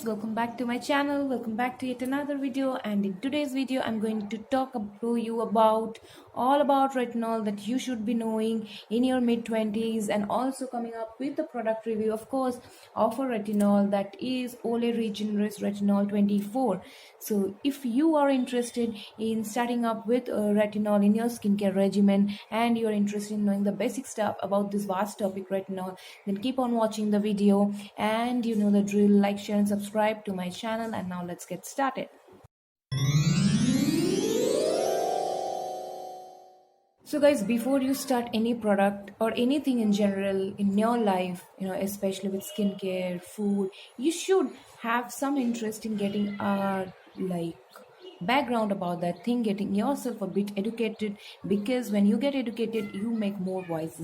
guys, welcome back to my channel. Welcome back to yet another video, and in today's video I'm going to talk to you about all about retinol that you should be knowing in your mid 20s, and also coming up with the product review, of course, of a retinol that is Olay Regenerist Retinol 24. So if you are interested in starting up with retinol in your skincare regimen and you're interested in knowing the basic stuff about this vast topic retinol, then keep on watching the video, and you know the drill. Like, share and subscribe to my channel, and now let's get started. So guys, before you start any product or anything in general in your life, especially with skincare, food, you should have some interest in getting like background about that thing, getting yourself a bit educated, because when you get educated you make more wise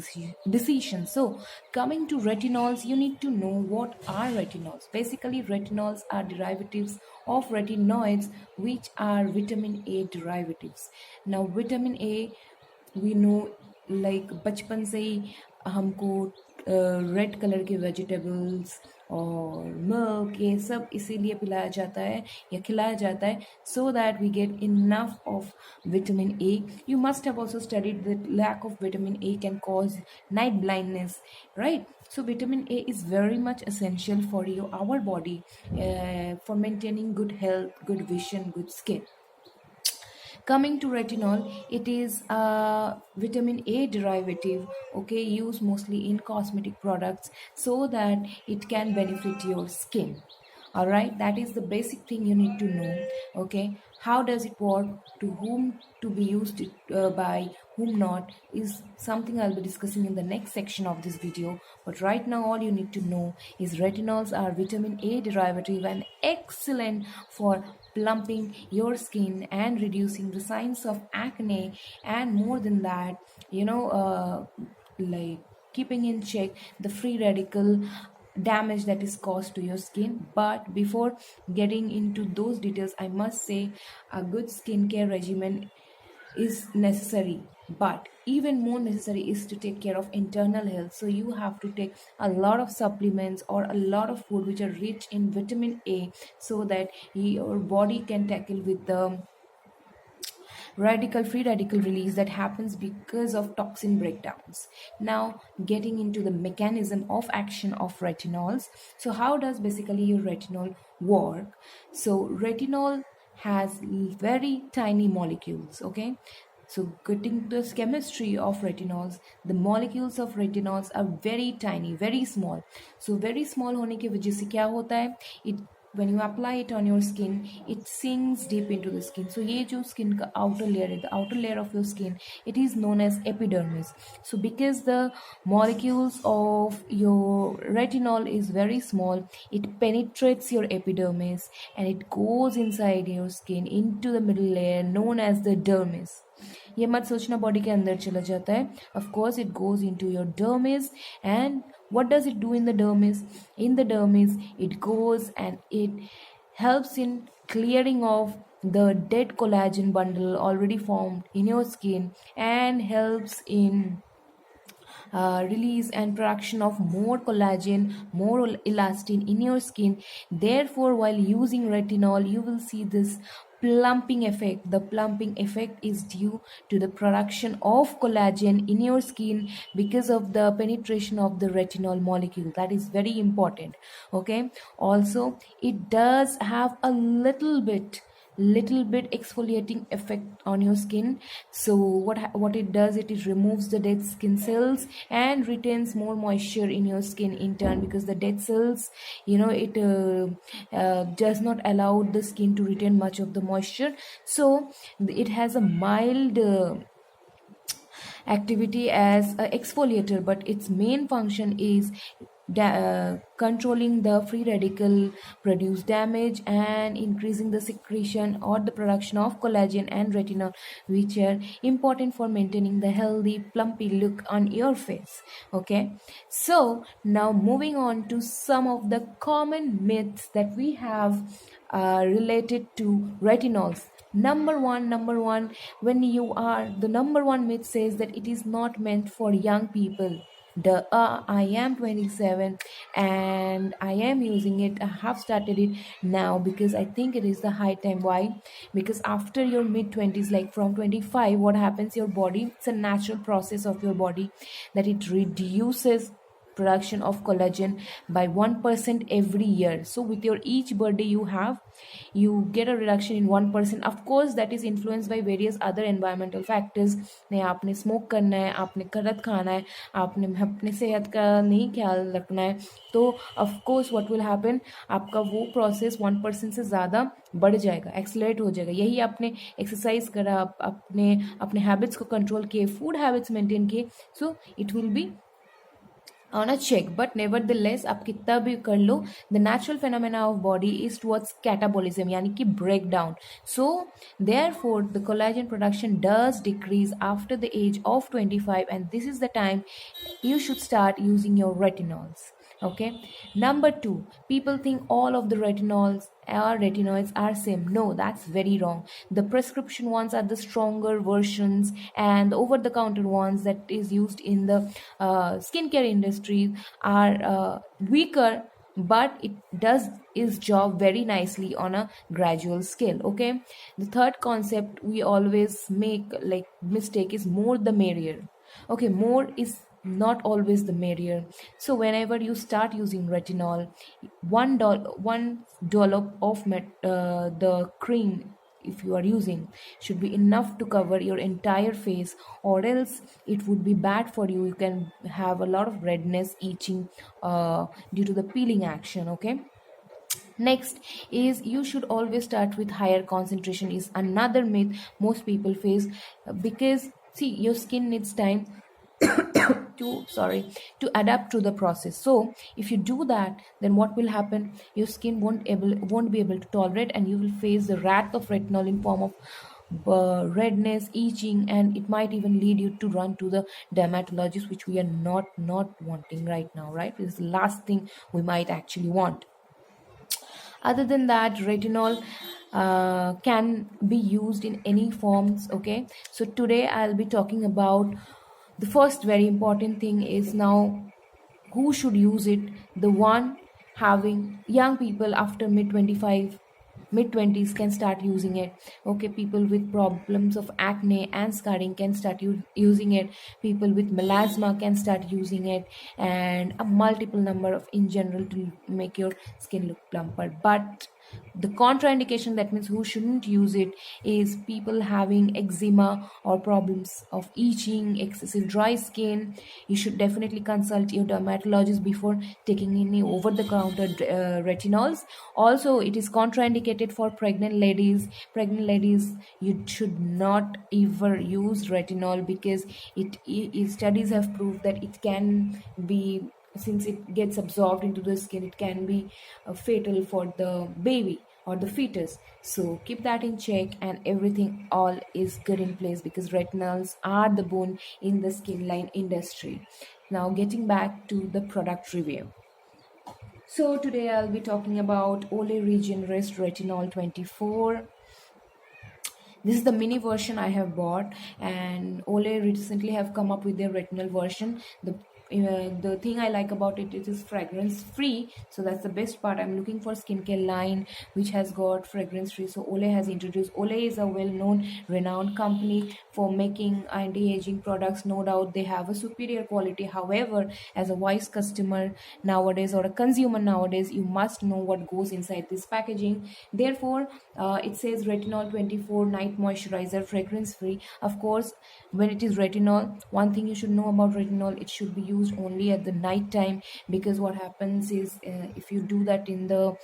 decisions. So coming to retinols, you need to know what are retinols. Basically, retinols are derivatives of retinoids, which are vitamin A derivatives. Now vitamin A, we know, like बचपन से ही हमको red colour के vegetables और milk ये सब इसीलिए पिलाया जाता है या खिलाया जाता है, so that we get enough of vitamin A. You must have also studied that lack of vitamin A can cause night blindness, right? So vitamin A is very much essential for our body, for maintaining good health, good vision, good skin. Coming to retinol, it is a vitamin A derivative, okay, used mostly in cosmetic products so that it can benefit your skin. All right, that is the basic thing you need to know. Okay, how does it work, to whom to be used by, whom not, is something I'll be discussing in the next section of this video. But right now all you need to know is retinols are vitamin A derivative and excellent for plumping your skin and reducing the signs of acne, and more than that, like keeping in check the free radical damage that is caused to your skin. But before getting into those details, I must say a good skincare regimen is necessary, but even more necessary is to take care of internal health. So you have to take a lot of supplements or a lot of food which are rich in vitamin A, so that your body can tackle with the free radical release that happens because of toxin breakdowns. Now getting into the mechanism of action of retinols. So how does basically your retinol work? So retinol has very tiny molecules, okay? So getting this chemistry of retinols, the molecules of retinols are very tiny, very small. So very small होने की वजह से क्या होता है, it when you apply it on your skin, it sinks deep into the skin. So ये जो skin का outer layer है, the outer layer of your skin, it is known as epidermis. So because the molecules of your retinol is very small, it penetrates your epidermis and it goes inside your skin into the middle layer known as the dermis. ये मत सोचना body के अंदर चला जाता है. Of course it goes into your dermis. And what does it do in the dermis? In the dermis, it goes and it helps in clearing off the dead collagen bundle already formed in your skin, and helps in release and production of more collagen, more elastin in your skin. Therefore, while using retinol, you will see this plumping effect. The plumping effect is due to the production of collagen in your skin because of the penetration of the retinol molecule. That is very important. Okay, also it does have a little bit exfoliating effect on your skin. So what it does, it removes the dead skin cells and retains more moisture in your skin in turn, because the dead cells, it does not allow the skin to retain much of the moisture. So it has a mild activity as an exfoliator, but its main function is controlling the free radical produced damage and increasing the secretion or the production of collagen and retinol, which are important for maintaining the healthy plumpy look on your face. Okay, so now moving on to some of the common myths that we have related to retinols. Number one, when you are the number one myth says that it is not meant for young people. I am 27 and I am using it. I have started it now because I think it is the high time. Why? Because after your mid 20s, like from 25, what happens? Your body, it's a natural process of your body that it reduces production of collagen by 1% every year. So with your each birthday you have, you get a reduction in 1%. Of course that is influenced by various other environmental factors. नहीं आपने smoke करना है, आपने गलत खाना है, आपने अपने सेहत का नहीं ख्याल रखना है, तो of course what will happen, आपका वो प्रोसेस 1% से ज़्यादा बढ़ जाएगा, एक्सलरेट हो जाएगा. यही आपने एक्सरसाइज करा, अपने अपने हैबिट्स को कंट्रोल किए, फूड हैबिट्स मेंटेन किए, so it will be on a check. But nevertheless आप कितना भी कर लो, the natural phenomena of body is towards catabolism, यानी कि breakdown. So therefore the collagen production does decrease after the age of 25, and this is the time you should start using your retinols. Okay. Number 2, people think all of the retinoids are same. No, that's very wrong. The prescription ones are the stronger versions, and the over the counter ones that is used in the skincare industry are weaker, but it does its job very nicely on a gradual scale. Okay. The third concept we always make like mistake is more the merrier. Okay, more is not always the merrier. So whenever you start using retinol, one dollop of the cream, if you are using, should be enough to cover your entire face, or else it would be bad for you. You can have a lot of redness, itching due to the peeling action. Okay. Next is you should always start with higher concentration is another myth most people face, because see, your skin needs time to adapt to the process. So if you do that, then what will happen, your skin won't be able to tolerate, and you will face the wrath of retinol in form of redness, itching, and it might even lead you to run to the dermatologist, which we are not wanting right now, right? This is the last thing we might actually want. Other than that, retinol can be used in any forms. Okay, so today I'll be talking about the first very important thing is now who should use it. The one having young people after mid 25, mid 20s can start using it. Okay, people with problems of acne and scarring can start using it. People with melasma can start using it, and a multiple number of in general to make your skin look plumper. But the contraindication, that means who shouldn't use it, is people having eczema or problems of itching, excessive dry skin. You should definitely consult your dermatologist before taking any over the counter retinols. Also, it is contraindicated for pregnant ladies. Pregnant ladies, you should not ever use retinol, because studies have proved that it can be, since it gets absorbed into the skin, it can be fatal for the baby or the fetus. So keep that in check, and everything all is good in place, because retinols are the bone in the skin line industry. Now getting back to the product review. So today I'll be talking about Olay Regenerist Retinol 24. This is the mini version I have bought, and Olay recently have come up with their retinol version. The thing I like about it, it is fragrance free, so that's the best part. I'm looking for skincare line which has got fragrance free, so Olay has introduced. Olay is a well-known, renowned company for making anti-aging products. No doubt they have a superior quality. However, as a wise customer nowadays, or a consumer nowadays, you must know what goes inside this packaging. Therefore, it says retinol 24 night moisturizer, fragrance free. Of course, when it is retinol, one thing you should know about retinol, it should be used only at the night time, because what happens is if you do that in the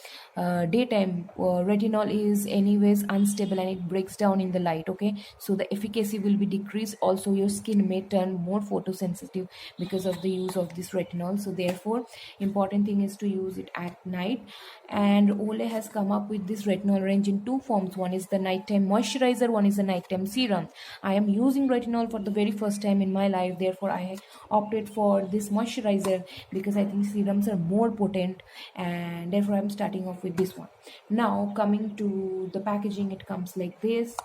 daytime, retinol is anyways unstable and it breaks down in the light. Okay, so the efficacy will be decreased. Also, your skin may turn more photosensitive because of the use of this retinol. So therefore, important thing is to use it at night. And Olay has come up with this retinol range in two forms. One is the nighttime moisturizer, one is the nighttime serum. I am using retinol for the very first time in my life, therefore I opted for this moisturizer, because I think serums are more potent, and therefore I'm starting off with this one. Now coming to the packaging, it comes like this.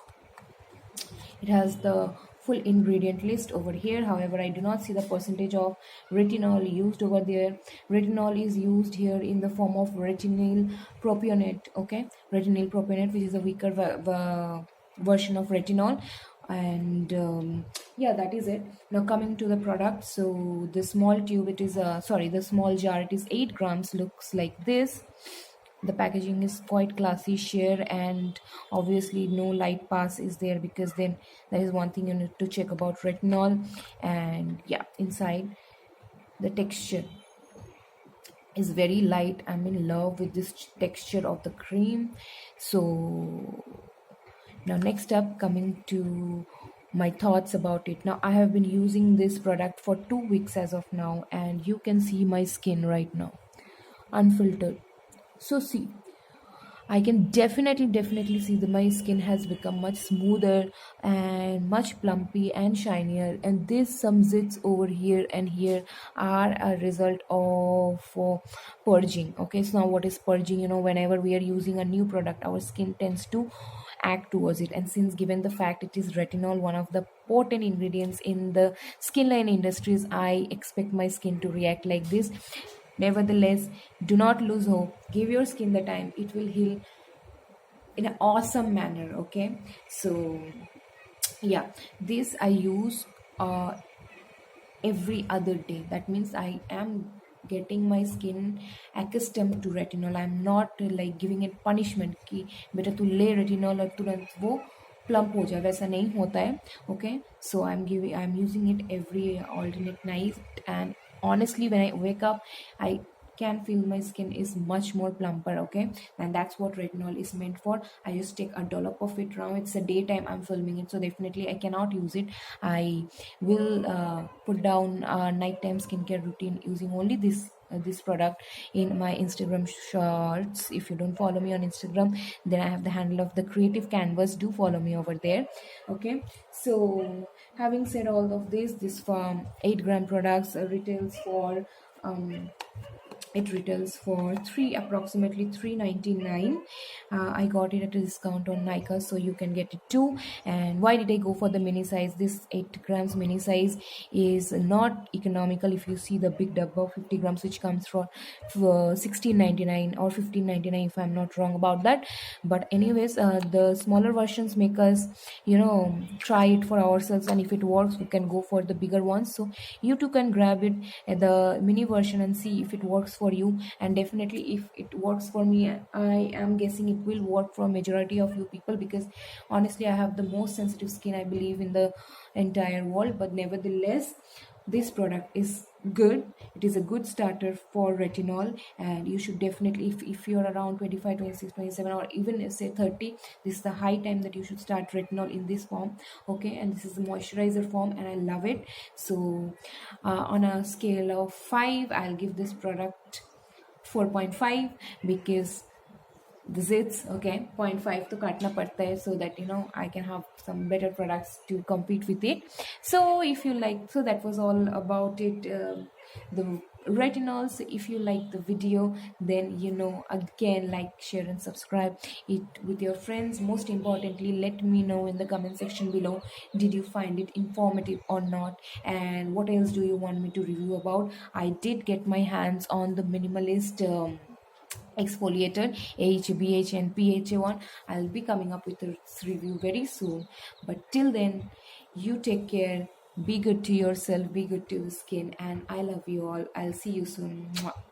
It has the full ingredient list over here. However, I do not see the percentage of retinol used over there. Retinol is used here in the form of retinyl propionate. Okay, retinyl propionate, which is a weaker version of retinol. And yeah, that is it. Now coming to the product, so the small tube, it is the small jar, it is 8 grams, looks like this. The packaging is quite classy, sheer, and obviously no light pass is there, because then that is one thing you need to check about retinol. And yeah, inside the texture is very light. I'm in love with this texture of the cream. So now next up, coming to my thoughts about it. Now I have been using this product for 2 weeks as of now, and you can see my skin right now, unfiltered. So see, I can definitely see that my skin has become much smoother and much plumpy and shinier. And this some zits over here and here are a result of purging. Okay, so now what is purging? Whenever we are using a new product, our skin tends to act towards it. And since given the fact it is retinol, one of the potent ingredients in the skin line industries, I expect my skin to react like this. Nevertheless, do not lose hope. Give your skin the time. It will heal in an awesome manner. Okay. So yeah, this I use every other day. That means I am getting my skin accustomed to retinol. I'm not like giving it punishment कि बेटा तू ले retinol और तुरंत वो plump हो जाए, वैसा नहीं होता है. Okay, so I'm using it every alternate night, and honestly when I wake up I can feel my skin is much more plumper. Okay, and that's what retinol is meant for. I just take a dollop of it. Now it's a daytime I'm filming it, so definitely I cannot use it. I will put down a nighttime skincare routine using only this product in my Instagram shorts. If you don't follow me on Instagram, then I have the handle of the Creative Canvas. Do follow me over there. Okay, so having said all of this from 8 gram products retails for it retails for approximately 3.99. I got it at a discount on Nika, so you can get it too. And why did I go for the mini size? This 8 grams mini size is not economical. If you see the big dabba of 50 grams, which comes for 16.99 or 15.99, if I'm not wrong about that. But anyways, the smaller versions make us try it for ourselves, and if it works we can go for the bigger ones. So you too can grab it at the mini version and see if it works for you. And definitely if it works for me, I am guessing it will work for majority of you people, because honestly I have the most sensitive skin, I believe, in the entire world. But nevertheless, this product is good. It is a good starter for retinol, and you should definitely, if you're around 25, 26, 27, or even say 30, this is the high time that you should start retinol in this form. Okay, and this is the moisturizer form, and I love it. So on a scale of 5, I'll give this product 4.5, because the zits, okay, 0.5 to काटना पड़ता है, so that I can have some better products to compete with it. So if you like, so that was all about it, the retinols. If you like the video, then again, like, share and subscribe it with your friends. Most importantly, let me know in the comment section below, did you find it informative or not, and what else do you want me to review about. I did get my hands on the minimalist exfoliator AHBH and PHA1. I'll be coming up with a review very soon, but till then, you take care, be good to yourself, be good to your skin, and I love you all. I'll see you soon. Mwah.